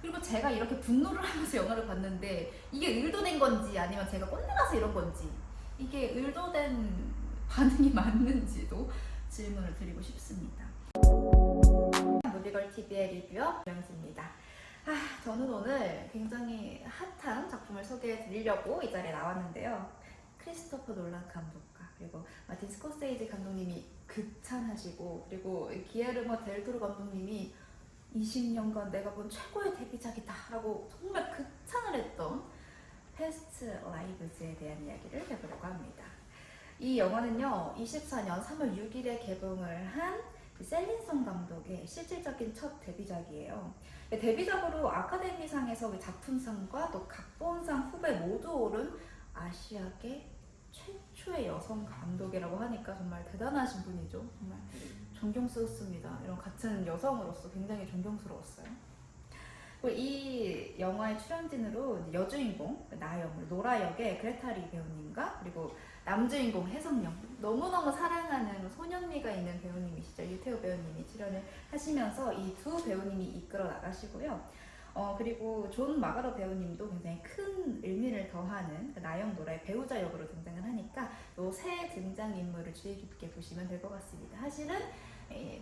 그리고 제가 이렇게 분노를 하면서 영화를 봤는데 이게 의도된 건지 아니면 제가 꼰대라서 이런 건지 이게 의도된 반응이 맞는지도 질문을 드리고 싶습니다. 무비걸TV의 리뷰어 명지입니다. 저는 오늘 굉장히 핫한 작품을 소개해 드리려고 이 자리에 나왔는데요. 크리스토퍼 놀란 감독과 그리고 마틴 스코세이지 감독님이 극찬하시고, 그리고 기에르모 델토로 감독님이 20년간 내가 본 최고의 데뷔작이다 라고 정말 극찬을 했던 패스트 라이브즈에 대한 이야기를 해보려고 합니다. 이 영화는요 24년 3월 6일에 개봉을 한 셀린송 감독의 실질적인 첫 데뷔작이에요. 데뷔작으로 아카데미상에서 작품상과 또 각본상 후배 모두 오른 아시아계 최초의 여성 감독이라고 하니까 정말 대단하신 분이죠. 정말 존경스럽습니다. 이런 같은 여성으로서 굉장히 존경스러웠어요. 이 영화의 출연진으로 여주인공 나영, 노라 역의 그레타리 배우님과 그리고 남주인공 혜성영, 너무너무 사랑하는 소년미가 있는 배우님이시죠. 유태우 배우님이 출연을 하시면서 이 두 배우님이 이끌어 나가시고요. 그리고 존 마가로 배우님도 굉장히 큰 의미를 더하는 나영, 노라의 배우자 역으로 등장을 하니까 이 세 등장인물을 주의 깊게 보시면 될 것 같습니다. 사실은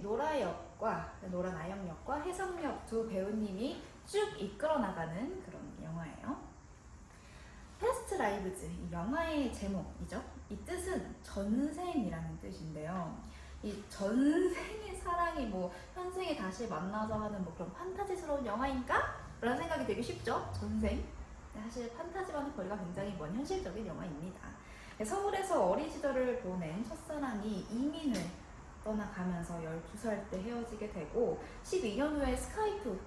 노라 역과 노라 나영 역과 혜성 역 두 배우님이 쭉 이끌어 나가는 그런 영화예요. 패스트 라이브즈, 이 영화의 제목이죠. 이 뜻은 전생이라는 뜻인데요. 이 전생의 사랑이 뭐 현생에 다시 만나서 하는 뭐 그런 판타지스러운 영화인가? 라는 생각이 되기 쉽죠. 전생. 사실 판타지와는 거리가 굉장히 먼 현실적인 영화입니다. 서울에서 어린 시절을 보낸 첫사랑이 이민을 떠나가면서 12살 때 헤어지게 되고 12년 후에 스카이프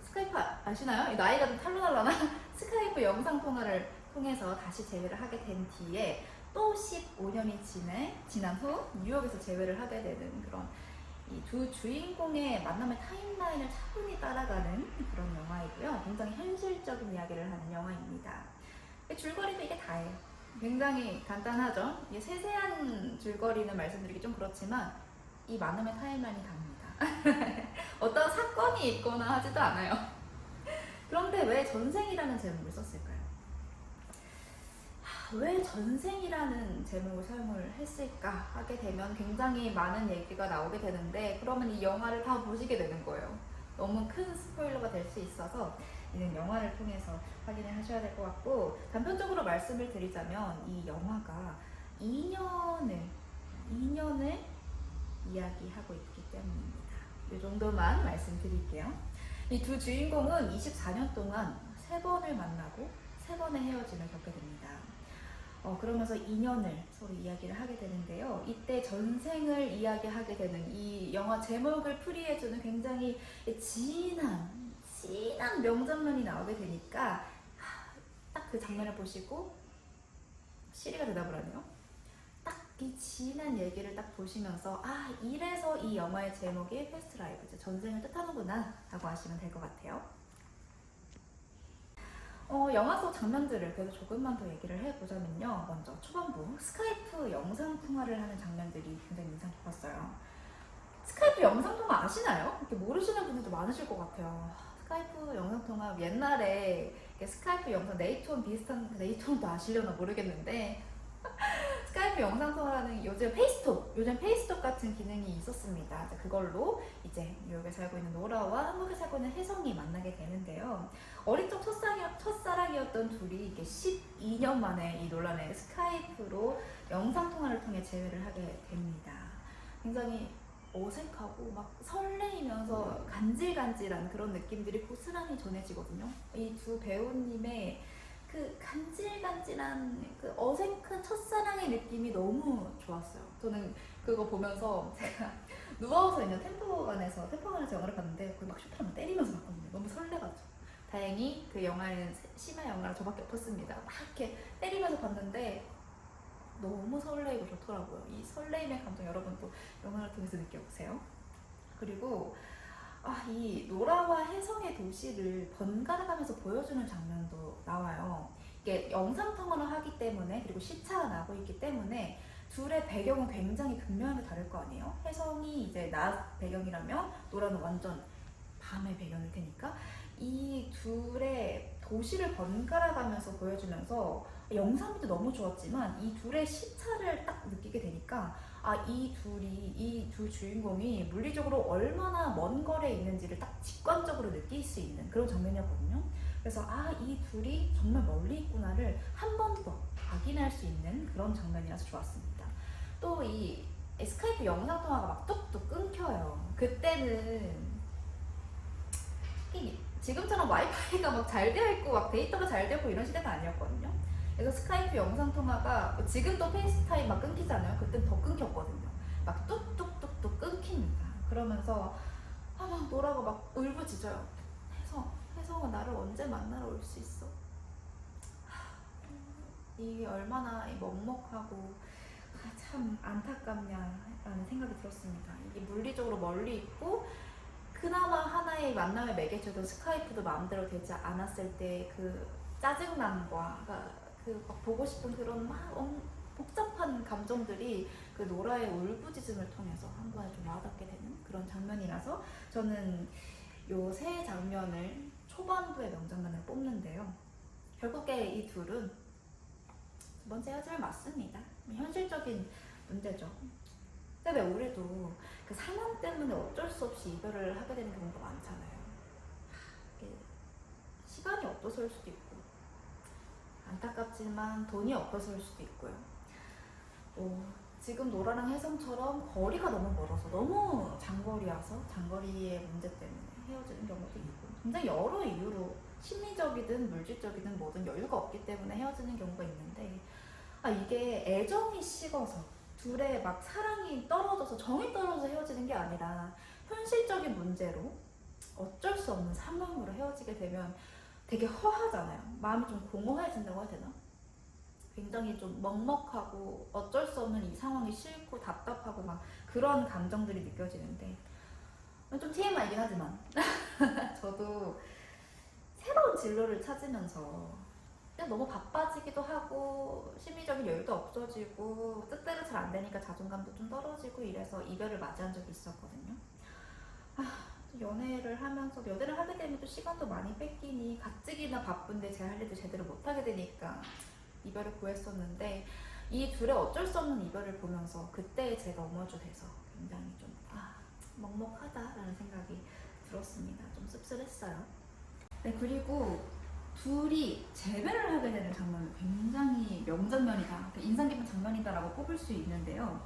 아시나요? 나이가 좀 탈로날라나? 스카이프 영상통화를 통해서 다시 재회를 하게 된 뒤에 또 15년이 지난 후 뉴욕에서 재회를 하게 되는 그런 이 두 주인공의 만남의 타임라인을 차분히 따라가는 그런 영화이고요. 굉장히 현실적인 이야기를 하는 영화입니다. 줄거리도 이게 다예요. 굉장히 간단하죠. 이게 세세한 줄거리는 말씀드리기 좀 그렇지만 이 만남의 타임라인이 답니다. 어떤 사건이 있거나 하지도 않아요. 그런데 왜 전생이라는 제목을 썼을까요? 왜 전생이라는 제목을 사용을 했을까 하게 되면 굉장히 많은 얘기가 나오게 되는데, 그러면 이 영화를 다 보시게 되는 거예요. 너무 큰 스포일러가 될 수 있어서 이는 영화를 통해서 확인을 하셔야 될 것 같고, 단편적으로 말씀을 드리자면 이 영화가 2년을 이야기하고 있기 때문입니다. 이 정도만 말씀드릴게요. 이 두 주인공은 24년 동안 3번을 만나고 3번의 헤어짐을 겪게 됩니다. 그러면서 2년을 서로 이야기를 하게 되는데요. 이때 전생을 이야기하게 되는 이 영화 제목을 풀이해주는 굉장히 진한 명장면이 나오게 되니까 딱 그 장면을 보시고 시리가 대답을 하네요. 딱 이 진한 얘기를 딱 보시면서 이래서 이 영화의 제목이 패스트 라이브즈, 전생을 뜻하는구나 라고 하시면 될 것 같아요. 영화 속 장면들을 그래도 조금만 더 얘기를 해보자면요. 먼저 초반부 스카이프 영상통화를 하는 장면들이 굉장히 인상 깊었어요. 스카이프 영상통화 아시나요? 이렇게 모르시는 분들도 많으실 것 같아요. 스카이프 영상통화 옛날에 스카이프 영상 네이트원 비슷한, 네이트원도 아시려나 모르겠는데 스카이프 영상통화라는 요즘 페이스톡 같은 기능이 있었습니다. 그걸로 이제 뉴욕에 살고 있는 노라와 한국에 살고 있는 혜성이 만나게 되는데요. 어릴 적 첫사랑이었던 둘이 이게 12년 만에 이 논란의 스카이프로 영상통화를 통해 재회를 하게 됩니다. 굉장히 어색하고 막 설레이면서 간질간질한 그런 느낌들이 고스란히 전해지거든요. 이 두 배우님의 그 간질간질한 그 어색한 첫사랑의 느낌이 너무 좋았어요. 저는 그거 보면서 제가 누워서 있는 템포관에서 영화를 봤는데 거의 막 슈퍼를 때리면서 봤거든요. 너무 설레가지고. 다행히 그 영화는 심야 영화라 저밖에 없었습니다. 막 이렇게 때리면서 봤는데 너무 설레이고 좋더라고요. 이 설레임의 감정 여러분도 영화를 통해서 느껴보세요. 그리고 이 노라와 혜성의 도시를 번갈아가면서 보여주는 장면도 나와요. 이게 영상통화를 하기 때문에, 그리고 시차가 나고 있기 때문에 둘의 배경은 굉장히 극명하게 다를 거 아니에요. 혜성이 이제 낮 배경이라면 노라는 완전 밤의 배경일 테니까 이 둘의 도시를 번갈아가면서 보여주면서 영상도 너무 좋았지만 이 둘의 시차를 딱 느끼게 되니까 이 두 주인공이 물리적으로 얼마나 먼 거리에 있는지를 딱 직관적으로 느낄 수 있는 그런 장면이었거든요. 그래서 이 둘이 정말 멀리 있구나를 한 번 더 확인할 수 있는 그런 장면이라서 좋았습니다. 또 이 스카이프 영상통화가 막 뚝뚝 끊겨요. 그때는 지금처럼 와이파이가 막 잘 되어 있고 막 데이터가 잘 되고 이런 시대가 아니었거든요. 그래서 스카이프 영상 통화가 지금도 페이스타임 막 끊기잖아요. 그땐 더 끊겼거든요. 막 뚝뚝뚝뚝 끊깁니다. 그러면서 막 노라가 막 울부짖어요. 혜성아 나를 언제 만나러 올 수 있어? 이게 얼마나 먹먹하고 참 안타깝냐라는 생각이 들었습니다. 이게 물리적으로 멀리 있고 그나마 하나의 만남의 매개체도 스카이프도 마음대로 되지 않았을 때 그 짜증남과 그 막 보고 싶은 그런 막 복잡한 감정들이 그 노라의 울부짖음을 통해서 한 번에 좀 와닿게 되는 그런 장면이라서 저는 요 세 장면을 초반부의 명장면을 뽑는데요. 결국에 이 둘은 두 번째 헤어짐을 맞습니다. 현실적인 문제죠. 근데 왜 우리도 그 상황 때문에 어쩔 수 없이 이별을 하게 되는 경우가 많잖아요. 시간이 없어서일 수도 있고 안타깝지만 돈이 없어서일 수도 있고요. 지금 노라랑 혜성처럼 거리가 너무 멀어서 너무 장거리의 문제 때문에 헤어지는 경우도 있고 굉장히 여러 이유로 심리적이든 물질적이든 뭐든 여유가 없기 때문에 헤어지는 경우가 있는데 이게 애정이 식어서 둘의 막 사랑이 떨어져서 정이 떨어져서 헤어지는 게 아니라 현실적인 문제로 어쩔 수 없는 상황으로 헤어지게 되면 되게 허하잖아요. 마음이 좀 공허해진다고 해야 되나? 굉장히 좀 먹먹하고 어쩔 수 없는 이 상황이 싫고 답답하고 막 그런 감정들이 느껴지는데 좀 TMI이긴 하지만 저도 새로운 진로를 찾으면서 그냥 너무 바빠지기도 하고 심리적인 여유도 없어지고 뜻대로 잘 안 되니까 자존감도 좀 떨어지고 이래서 이별을 맞이한 적이 있었거든요. 연애를 하게 되면 또 시간도 많이 뺏기니 가뜩이나 바쁜데 제 할 일도 제대로 못하게 되니까 이별을 구했었는데 이 둘의 어쩔 수 없는 이별을 보면서 그때 제가 어머주 돼서 굉장히 좀 먹먹하다라는 생각이 들었습니다. 좀 씁쓸했어요. 네, 그리고 둘이 재배를 하게 되는 장면은 굉장히 명장면이다, 인상 깊은 장면이다라고 꼽을 수 있는데요.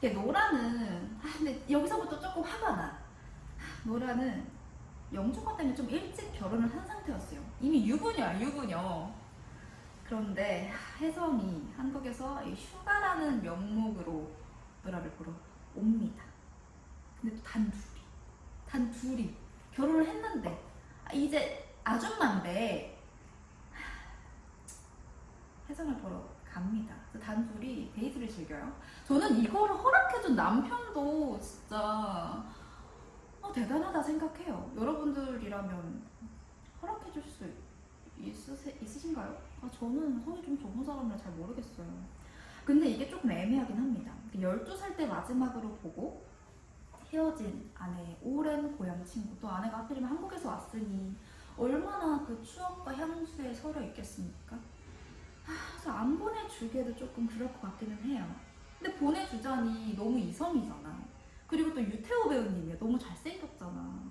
노라는 근데 여기서부터 조금 화가 나. 노라는 영주권 때문에 좀 일찍 결혼을 한 상태였어요. 이미 유부녀. 그런데 혜성이 한국에서 휴가라는 명목으로 노라를 보러 옵니다. 근데 또 단 둘이 결혼을 했는데 이제 아줌마인데 혜성을 보러 갑니다. 단 둘이 데이트를 즐겨요. 저는 이거를 허락해준 남편도 진짜 대단하다 생각해요. 여러분들이라면 허락해줄 수 있으신가요? 저는 성이 좀 좁은 사람이라 잘 모르겠어요. 근데 이게 조금 애매하긴 합니다. 12살 때 마지막으로 보고 헤어진 아내의 오랜 고향 친구, 또 아내가 하필이면 한국에서 왔으니 얼마나 그 추억과 향수에 서려 있겠습니까? 그래서 안 보내주기에도 조금 그럴 것 같기는 해요. 근데 보내주자니 너무 이성이잖아. 그리고 또 유태호 배우님이 너무 잘생겼잖아.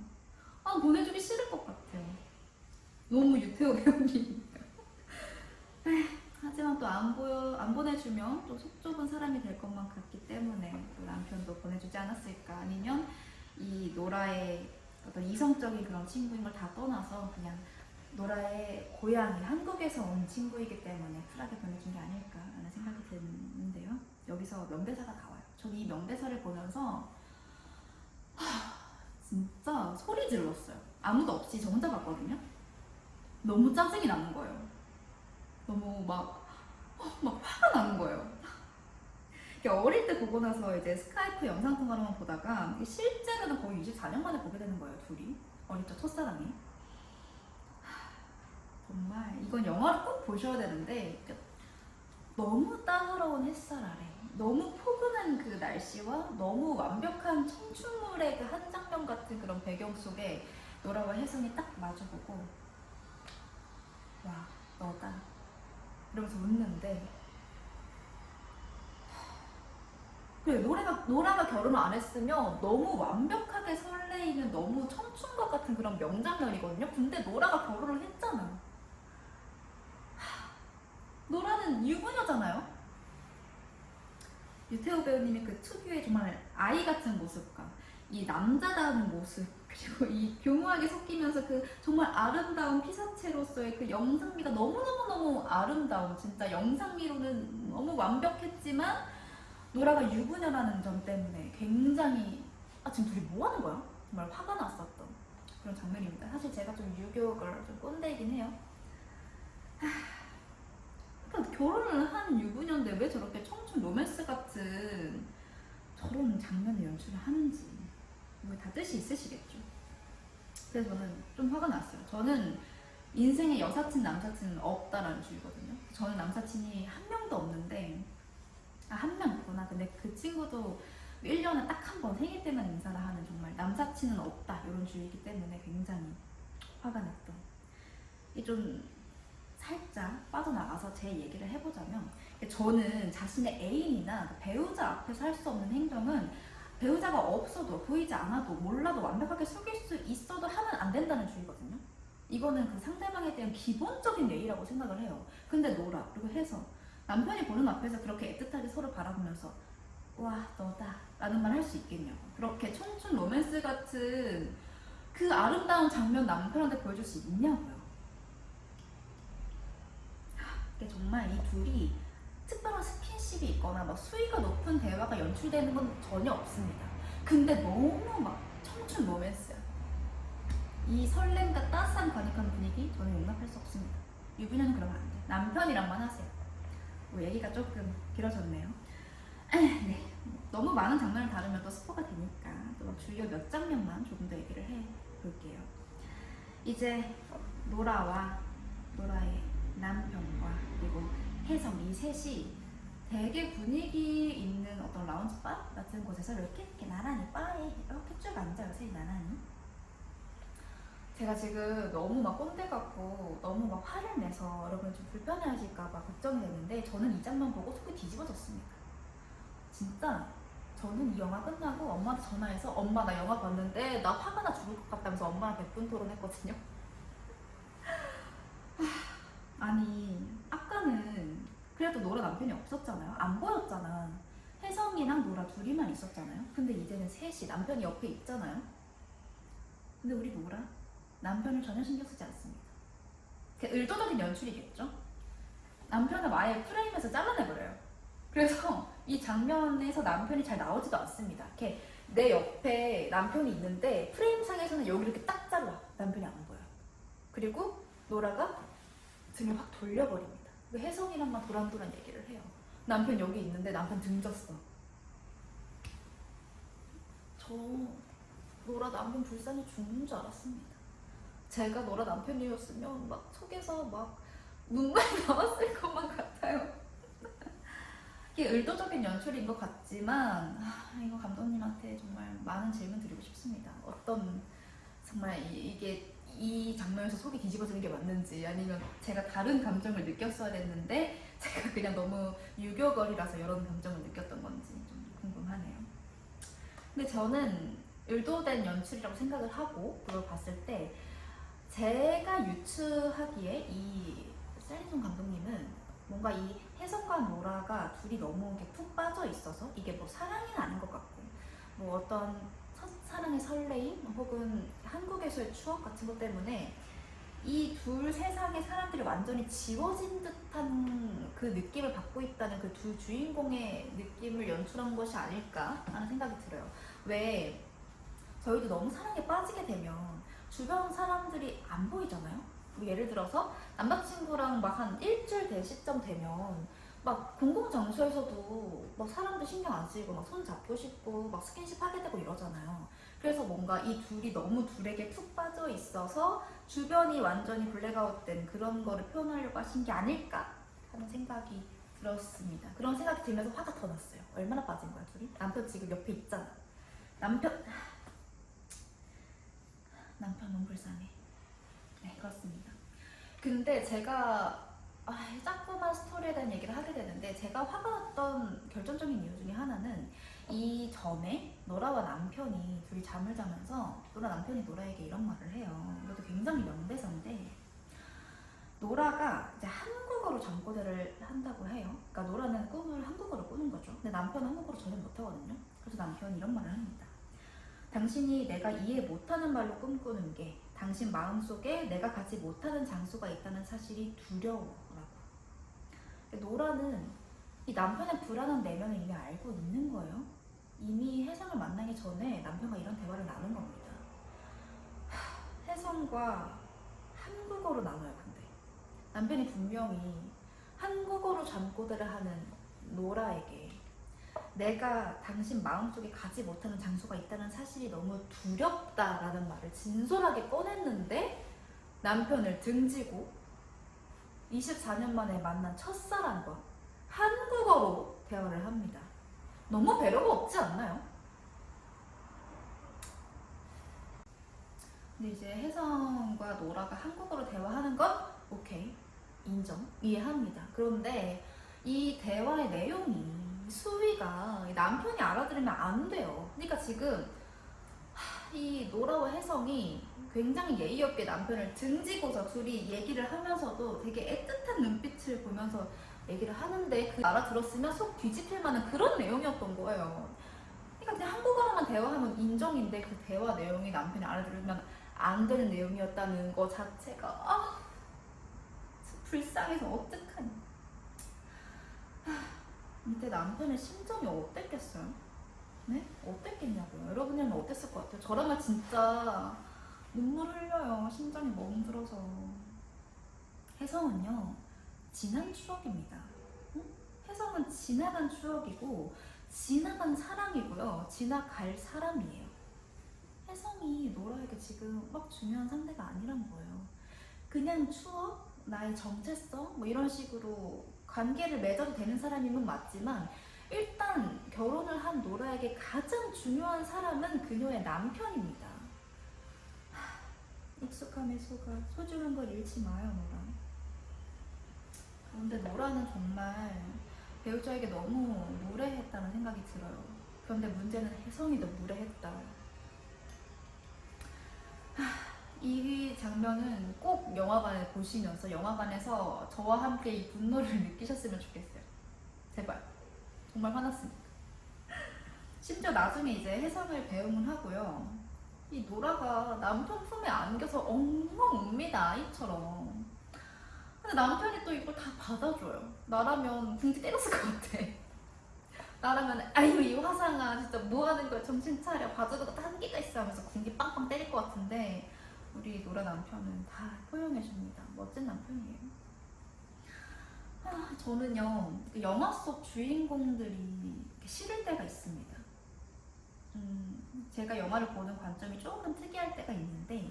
보내주기 싫을 것 같아요. 너무 유태호 배우님이니까. 하지만 또 안 보내주면 또 속 좁은 사람이 될 것만 같기 때문에 또 남편도 보내주지 않았을까. 아니면 이 노라의 어떤 이성적인 그런 친구인 걸 다 떠나서 그냥 노라의 고향이 한국에서 온 친구이기 때문에 쿨하게 보내준 게 아닐까라는 생각이 드는데요. 여기서 명대사가 나와요. 저는 이 명대사를 보면서 진짜 소리 질렀어요. 아무도 없이 저 혼자 봤거든요. 너무 짜증이 나는 거예요. 너무 막 화가 나는 거예요. 어릴 때 보고 나서 이제 스카이프 영상통화로만 보다가 실제로는 거의 24년 만에 보게 되는 거예요, 둘이. 어릴 적 첫사랑이. 정말 이건 영화를 꼭 보셔야 되는데 너무 따사로운 햇살 아래 너무 포근한 그 날씨와 너무 완벽한 청춘물의 그 한 장면 같은 그런 배경 속에 노라와 혜성이 딱 마주보고 와 너다 이러면서 웃는데, 그래 노라가 결혼을 안 했으면 너무 완벽하게 설레이는 너무 청춘과 같은 그런 명장면이거든요. 근데 노라가 결혼을 했잖아. 노라는 유부녀잖아요. 유태우 배우님이 그 특유의 정말 아이 같은 모습과 이 남자다운 모습, 그리고 이 교묘하게 섞이면서 그 정말 아름다운 피사체로서의 그 영상미가 너무너무너무 아름다운, 진짜 영상미로는 너무 완벽했지만 노라가 유부녀라는 점 때문에 굉장히 지금 둘이 뭐 하는 거야? 정말 화가 났었던 그런 장면입니다. 사실 제가 좀 유교걸 좀 꼰대이긴 해요. 그러니까 결혼을 한 유부녀인데 왜 저렇게 청춘 로맨스 같은 저런 장면을 연출을 하는지 뭐 다 뜻이 있으시겠죠. 그래서 저는 좀 화가 났어요. 저는 인생에 여사친 남사친은 없다라는 주의거든요. 저는 남사친이 한 명도 없는데 한 명 있구나. 근데 그 친구도 1년에 딱 한 번 생일 때만 인사를 하는, 정말 남사친은 없다 이런 주의이기 때문에 굉장히 화가 났던. 이게 좀 살짝 빠져나가서 제 얘기를 해보자면, 저는 자신의 애인이나 배우자 앞에서 할 수 없는 행동은 배우자가 없어도 보이지 않아도 몰라도 완벽하게 속일 수 있어도 하면 안 된다는 주의거든요. 이거는 그 상대방에 대한 기본적인 예의라고 생각을 해요. 근데 노라 그리고 해서 남편이 보는 앞에서 그렇게 애틋하게 서로 바라보면서 와 너다 라는 말 할 수 있겠냐고. 그렇게 청춘 로맨스 같은 그 아름다운 장면 남편한테 보여줄 수 있냐고요. 이게 정말 이 둘이 특별한 스킨십이 있거나 막 수위가 높은 대화가 연출되는 건 전혀 없습니다. 근데 너무 막 청춘 로맨스야. 이 설렘과 따스한 과닉한 분위기 저는 용납할 수 없습니다. 유부녀는 그러면 안 돼. 남편이랑만 하세요. 뭐 얘기가 조금 길어졌네요. 네, 너무 많은 장면을 다루면 또 스포가 되니까 또 주요 몇 장면만 조금 더 얘기를 해볼게요. 이제 노라의 남편과 그리고 혜성 이 셋이 되게 분위기 있는 어떤 라운지바 같은 곳에서 이렇게 나란히 바에 이렇게 쭉 앉아요. 셋이 나란히. 제가 지금 너무 막 꼰대 같고 너무 막 화를 내서 여러분 좀 불편해하실까봐 걱정이 되는데, 저는 이 장면 보고 속이 뒤집어졌습니다. 진짜 저는 이 영화 끝나고 엄마한테 전화해서 엄마 나 영화 봤는데 나 화가 나 죽을 것 같다면서 엄마랑 100분 토론했거든요. 아니 아까는 그래도 노라 남편이 없었잖아요. 안 보였잖아. 혜성이랑 노라 둘이만 있었잖아요. 근데 이제는 셋이 남편이 옆에 있잖아요. 근데 우리 노라 남편을 전혀 신경 쓰지 않습니다. 의도적인 연출이겠죠? 남편을 아예 프레임에서 잘라내버려요. 그래서 이 장면에서 남편이 잘 나오지도 않습니다. 이렇게 내 옆에 남편이 있는데 프레임상에서는 여기 이렇게 딱 잘라. 남편이 안 보여요. 그리고 노라가 등을 확 돌려버립니다. 혜성이랑만 도란도란 얘기를 해요. 남편 여기 있는데 남편 등 졌어. 저 노라 남편 불쌍히 죽는 줄 알았습니다. 제가 노라 남편이었으면 막 속에서 막 눈물이 나왔을 것만 같아요. 이게 의도적인 연출인 것 같지만 이거 감독님한테 정말 많은 질문 드리고 싶습니다. 어떤 정말 이게 이 장면에서 속이 뒤집어지는 게 맞는지, 아니면 제가 다른 감정을 느꼈어야 됐는데 제가 그냥 너무 유교걸이라서 이런 감정을 느꼈던 건지 좀 궁금하네요. 근데 저는 의도된 연출이라고 생각을 하고 그걸 봤을 때 제가 유추하기에 이 셀리송 감독님은 뭔가 이 혜성과 노라가 둘이 너무 이렇게 푹 빠져 있어서 이게 뭐 사랑이 아닌 것 같고 뭐 어떤 첫사랑의 설레임 혹은 한국에서의 추억 같은 것 때문에 이 둘 세상의 사람들이 완전히 지워진 듯한 그 느낌을 받고 있다는 그 두 주인공의 느낌을 연출한 것이 아닐까 하는 생각이 들어요. 왜 저희도 너무 사랑에 빠지게 되면 주변 사람들이 안 보이잖아요. 예를 들어서 남자친구랑 막 한 일주일 될 시점 되면 막 공공장소에서도 막 사람들 신경 안 쓰이고 막 손 잡고 싶고 막 스킨십 하게 되고 이러잖아요. 그래서 뭔가 이 둘이 너무 둘에게 푹 빠져 있어서 주변이 완전히 블랙아웃된 그런 거를 표현하려고 하신 게 아닐까 하는 생각이 들었습니다. 그런 생각이 들면서 화가 더 났어요. 얼마나 빠진 거야 둘이? 남편 지금 옆에 있잖아. 남편 남편 너무 불쌍해. 네, 그렇습니다. 근데 제가 자꾸만 스토리에 대한 얘기를 하게 되는데, 제가 화가 났던 결정적인 이유 중에 하나는 이 전에 노라와 남편이 둘이 잠을 자면서 남편이 노라에게 이런 말을 해요. 이것도 굉장히 명대사인데, 노라가 이제 한국어로 잠꼬대를 한다고 해요. 그러니까 노라는 꿈을 한국어로 꾸는 거죠. 근데 남편은 한국어로 전혀 못하거든요. 그래서 남편이 이런 말을 합니다. 당신이 내가 이해 못하는 말로 꿈꾸는 게 당신 마음속에 내가 가지 못하는 장소가 있다는 사실이 두려워라고. 노라는 이 남편의 불안한 내면을 이미 알고 있는 거예요. 이미 혜성을 만나기 전에 남편과 이런 대화를 나눈 겁니다. 혜성과 한국어로 나눠요. 근데 남편이 분명히 한국어로 잠꼬대를 하는 노라에게 내가 당신 마음속에 가지 못하는 장소가 있다는 사실이 너무 두렵다라는 말을 진솔하게 꺼냈는데, 남편을 등지고 24년 만에 만난 첫사랑과 한국어로 대화를 합니다. 너무 배려가 없지 않나요? 근데 이제 혜성과 노라가 한국어로 대화하는 건 오케이, 인정, 이해합니다. 그런데 이 대화의 내용이, 수위가 남편이 알아들으면 안 돼요. 그러니까 지금 이 노라와 혜성이 굉장히 예의 없게 남편을 등지고서 둘이 얘기를 하면서도 되게 애틋한 눈빛을 보면서 얘기를 하는데, 그 알아들었으면 속 뒤집힐 만한 그런 내용이었던 거예요. 그러니까 그냥 한국어로만 대화하면 인정인데, 그 대화 내용이 남편이 알아들으면 안 되는 내용이었다는 거 자체가 불쌍해서 어떡하니. 이때 남편의 심정이 어땠겠어요? 네? 어땠겠냐고요. 여러분이면 어땠을 것 같아요? 저라면 진짜 눈물 흘려요. 심장이 멍들어서. 혜성은요, 지난 추억입니다. 응? 혜성은 지나간 추억이고 지나간 사랑이고요, 지나갈 사람이에요. 혜성이 노라에게 지금 막 중요한 상대가 아니란 거예요. 그냥 추억, 나의 정체성 뭐 이런 식으로 관계를 맺어도 되는 사람이면 맞지만, 일단 결혼을 한 노라에게 가장 중요한 사람은 그녀의 남편입니다. 익숙함에 속아 소중한 걸 잃지 마요, 노라. 그런데 노라는 정말 배우자에게 너무 무례했다는 생각이 들어요. 그런데 문제는 혜성이도 무례했다. 이 장면은 꼭 영화관에 보시면서 영화관에서 저와 함께 이 분노를 느끼셨으면 좋겠어요. 제발. 정말 화났습니다. 심지어 나중에 이제 혜성을 배웅을 하고요, 이 노라가 남편 품에 안겨서 엉엉 웁니다, 아이처럼. 근데 남편이 또 이걸 다 받아줘요. 나라면 궁디 때렸을 것 같아. 나라면 아유 이 화상아 진짜 뭐하는 거야, 정신 차려, 봐줘도 것도 한계가 있어 하면서 궁디 빵빵 때릴 것 같은데, 우리 노라 남편은 다 포용해줍니다. 멋진 남편이에요. 저는요, 영화 속 주인공들이 싫을 때가 있습니다. 제가 영화를 보는 관점이 조금 특이할 때가 있는데,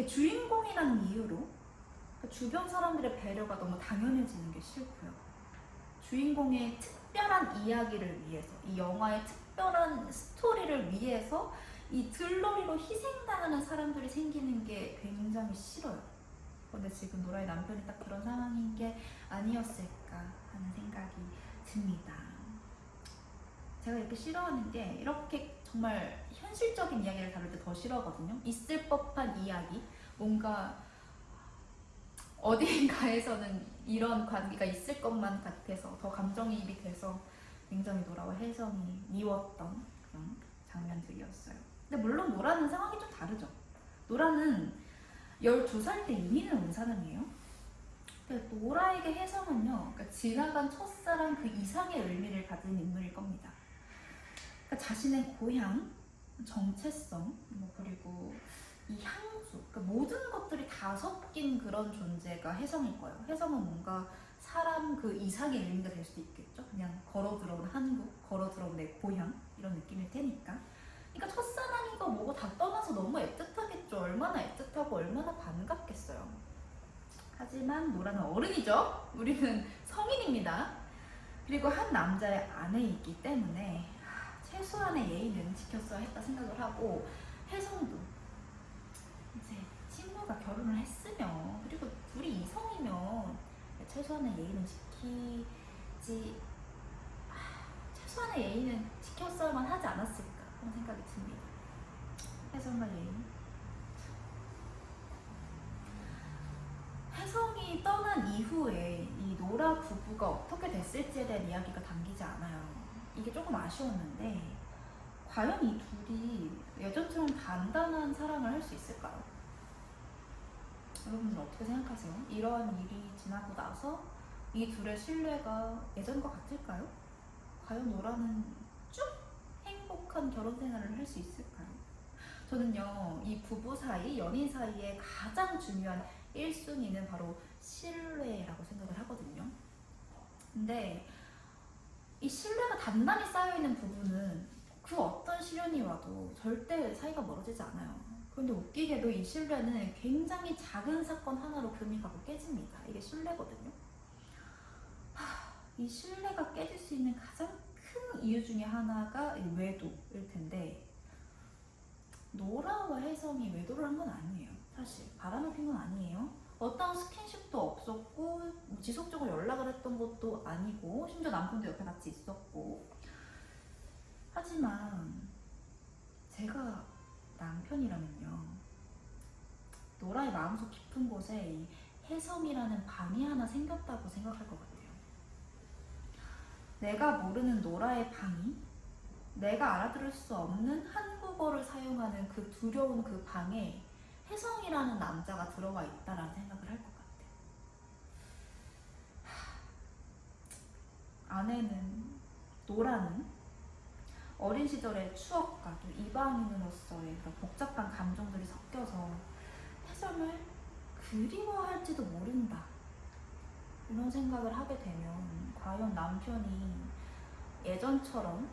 주인공이라는 이유로 주변 사람들의 배려가 너무 당연해지는 게 싫고요, 주인공의 특별한 이야기를 위해서, 이 영화의 특별한 스토리를 위해서 이 들러리로 희생당하는 사람들이 생기는 게 굉장히 싫어요. 근데 지금 노라의 남편이 딱 그런 상황인 게 아니었을까 하는 생각이 듭니다. 제가 이렇게 싫어하는 게, 이렇게 정말 현실적인 이야기를 다룰 때 더 싫어하거든요. 있을 법한 이야기, 뭔가 어딘가에서는 이런 관계가 있을 것만 같아서 더 감정이입이 돼서 굉장히 노라와 혜성이 미웠던 그런 장면들이었어요. 근데 물론 노라는 상황이 좀 다르죠. 노라는 12살 때 이민을 온 사람이에요. 노라에게 혜성은요, 그러니까 지나간 첫사랑 그 이상의 의미를 가진 인물일 겁니다. 그러니까 자신의 고향, 정체성, 그리고 이 향수, 그러니까 모든 것들이 다 섞인 그런 존재가 혜성일 거예요. 혜성은 뭔가 사람 그 이상의 의미가 될 수도 있겠죠. 그냥 걸어 들어온 한국, 걸어 들어온 내 고향, 이런 느낌일 테니까. 그러니까 첫사랑이고 뭐고 다 떠나서 너무 애틋하겠죠. 얼마나 애틋하고 얼마나 반갑겠어요. 하지만 노라는 어른이죠. 우리는 성인입니다. 그리고 한 남자의 아내이기 때문에 최소한의 예의는 지켰어야 했다 생각을 하고, 혜성도 서로가 결혼을 했으면, 그리고 둘이 이성이면 최소한의 예의는 지키지, 최소한의 예의는 지켰어야만 하지 않았을까 하는 생각이 듭니다. 혜성과 예의. 혜성이 떠난 이후에 이 노라 부부가 어떻게 됐을지에 대한 이야기가 담기지 않아요. 이게 조금 아쉬웠는데, 과연 이 둘이 예전처럼 단단한 사랑을 할 수 있을까요? 여러분들 어떻게 생각하세요? 이러한 일이 지나고 나서 이 둘의 신뢰가 예전과 같을까요? 과연 노라는 쭉 행복한 결혼 생활을 할 수 있을까요? 저는요, 이 부부 사이, 연인 사이에 가장 중요한 1순위는 바로 신뢰라고 생각을 하거든요. 근데 이 신뢰가 단단히 쌓여있는 부부는 그 어떤 시련이 와도 절대 사이가 멀어지지 않아요. 그런데 웃기게도 이 신뢰는 굉장히 작은 사건 하나로 금이 가고 깨집니다. 이게 신뢰거든요. 이 신뢰가 깨질 수 있는 가장 큰 이유 중에 하나가 외도일 텐데, 노라와 혜성이 외도를 한 건 아니에요. 사실 바람을 핀 건 아니에요. 어떤 스킨십도 없었고 지속적으로 연락을 했던 것도 아니고, 심지어 남편도 옆에 같이 있었고. 하지만 제가 남편이라면요, 노라의 마음속 깊은 곳에 이 혜성이라는 방이 하나 생겼다고 생각할 것 같아요. 내가 모르는 노라의 방이, 내가 알아들을 수 없는 한국어를 사용하는 그 두려운 그 방에 혜성이라는 남자가 들어와 있다라는 생각을 할 것 같아요. 아내는, 노라는 어린 시절의 추억과 또 이방인으로서의 그런 복잡한 감정들이 섞여서 혜성을 그리워할지도 모른다, 이런 생각을 하게 되면 과연 남편이 예전처럼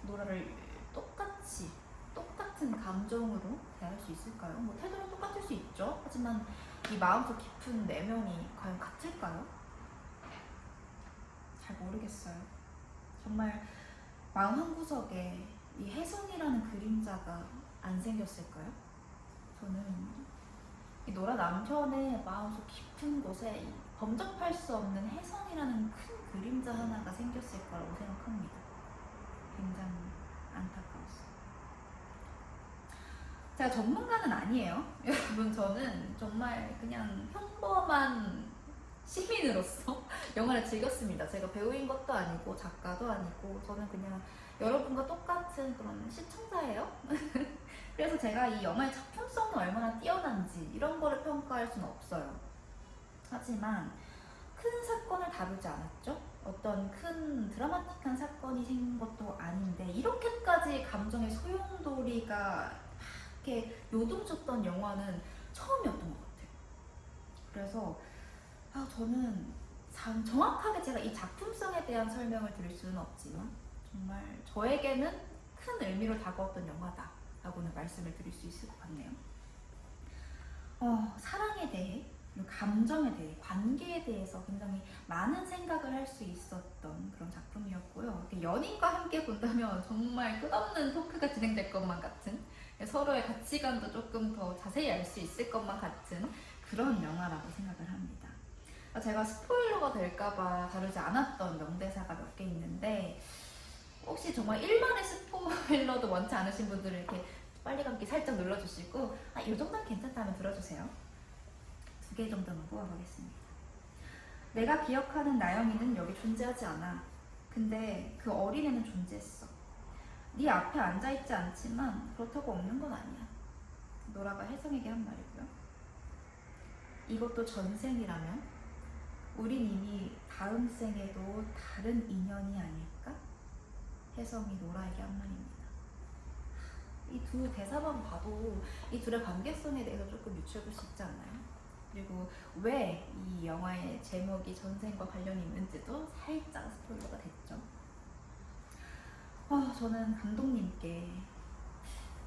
노라를 똑같은 감정으로 대할 수 있을까요? 뭐 태도는 똑같을 수 있죠. 하지만 이 마음속 깊은 내면이 과연 같을까요? 잘 모르겠어요. 정말 마음 한구석에 이 혜성이라는 그림자가 안 생겼을까요? 저는 이 노라 남편의 마음속 깊은 곳에 범접할 수 없는 혜성이라는 큰 그림자 하나가 생겼을 거라고 생각합니다. 굉장히 안타까웠어요. 제가 전문가는 아니에요. 여러분, 저는 정말 그냥 평범한 시민으로서 영화를 즐겼습니다. 제가 배우인 것도 아니고 작가도 아니고, 저는 그냥 여러분과 똑같은 그런 시청자예요. 그래서 제가 이 영화의 작품성은 얼마나 뛰어난지 이런 거를 평가할 수는 없어요. 하지만 큰 사건을 다루지 않았죠? 어떤 큰 드라마틱한 사건이 생긴 것도 아닌데 이렇게까지 감정의 소용돌이가 이렇게 요동쳤던 영화는 처음이었던 것 같아요. 그래서 저는 정확하게 제가 이 작품성에 대한 설명을 드릴 수는 없지만 정말 저에게는 큰 의미로 다가왔던 영화다 라고는 말씀을 드릴 수 있을 것 같네요. 사랑에 대해, 감정에 대해, 관계에 대해서 굉장히 많은 생각을 할 수 있었던 그런 작품이었고요. 연인과 함께 본다면 정말 끝없는 토크가 진행될 것만 같은, 서로의 가치관도 조금 더 자세히 알 수 있을 것만 같은 그런 영화라고 생각을 합니다. 제가 스포일러가 될까봐 다루지 않았던 명대사가 몇 개 있는데, 혹시 정말 일반의 스포일러도 원치 않으신 분들은 이렇게 빨리 감기 살짝 눌러주시고, 이 정도는 괜찮다면 들어주세요. 2개 정도만 뽑아보겠습니다. 내가 기억하는 나영이는 여기 존재하지 않아. 근데 그 어린애는 존재했어. 네 앞에 앉아있지 않지만 그렇다고 없는 건 아니야. 노라가 혜성에게 한 말이고요. 이것도 전생이라면 우린 이미 다음 생에도 다른 인연이 아닐까? 혜성이 노라에게 한 말입니다. 이 두 대사만 봐도 이 둘의 관계성에 대해서 조금 유추해볼 수 있지 않나요? 그리고 왜 이 영화의 제목이 전생과 관련이 있는지도 살짝 스포일러가 됐죠. 저는 감독님께,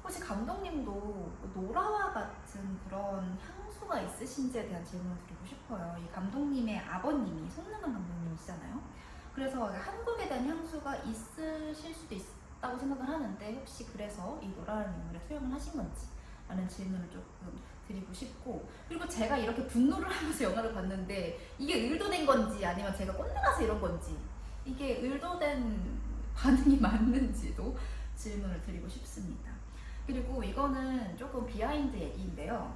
혹시 감독님도 노라와 같은 그런 향수가 있으신지에 대한 질문을 드리고 싶어요. 이 감독님의 아버님이 손능한 감독님이시잖아요. 그래서 한국에 대한 향수가 있으실 수도 있다고 생각을 하는데, 혹시 그래서 이 노라라는 인물에 투영을 하신 건지 라는 질문을 조금 드리고 싶고, 그리고 제가 이렇게 분노를 하면서 영화를 봤는데 이게 의도된 건지 아니면 제가 꼰대라서 이런 건지, 이게 의도된 반응이 맞는지도 질문을 드리고 싶습니다. 그리고 이거는 조금 비하인드 얘기인데요.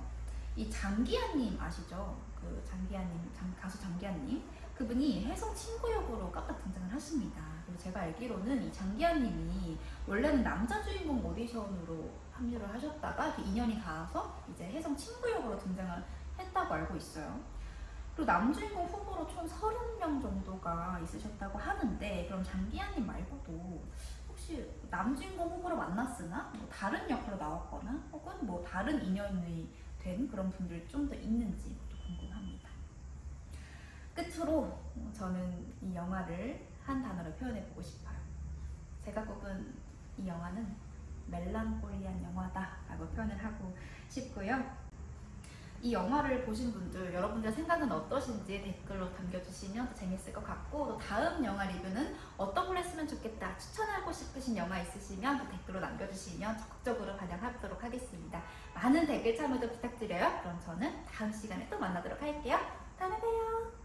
이 장기하님 아시죠? 그 장기하님, 가수 장기하님, 그분이 혜성 친구 역으로 깜빡 등장을 하십니다. 그리고 제가 알기로는 이 장기하님이 원래는 남자 주인공 오디션으로 합류를 하셨다가 그 인연이 닿아서 이제 혜성 친구 역으로 등장을 했다고 알고 있어요. 그리고 남주인공 후보로 총 30명 정도가 있으셨다고 하는데, 그럼 장기하님 말고도 혹시 남주인공 후보로 만났으나 뭐 다른 역할로 나왔거나 혹은 뭐 다른 인연이 된 그런 분들이 좀 더 있는지 궁금합니다. 끝으로 저는 이 영화를 한 단어로 표현해보고 싶어요. 제가 꼽은 이 영화는 멜랑콜리한 영화다라고 표현을 하고 싶고요. 이 영화를 보신 분들, 여러분들 생각은 어떠신지 댓글로 남겨주시면 더 재밌을 것 같고, 또 다음 영화 리뷰는 어떤 걸 했으면 좋겠다, 추천하고 싶으신 영화 있으시면 또 댓글로 남겨주시면 적극적으로 반영하도록 하겠습니다. 많은 댓글 참여도 부탁드려요. 그럼 저는 다음 시간에 또 만나도록 할게요. 다음에 봬요.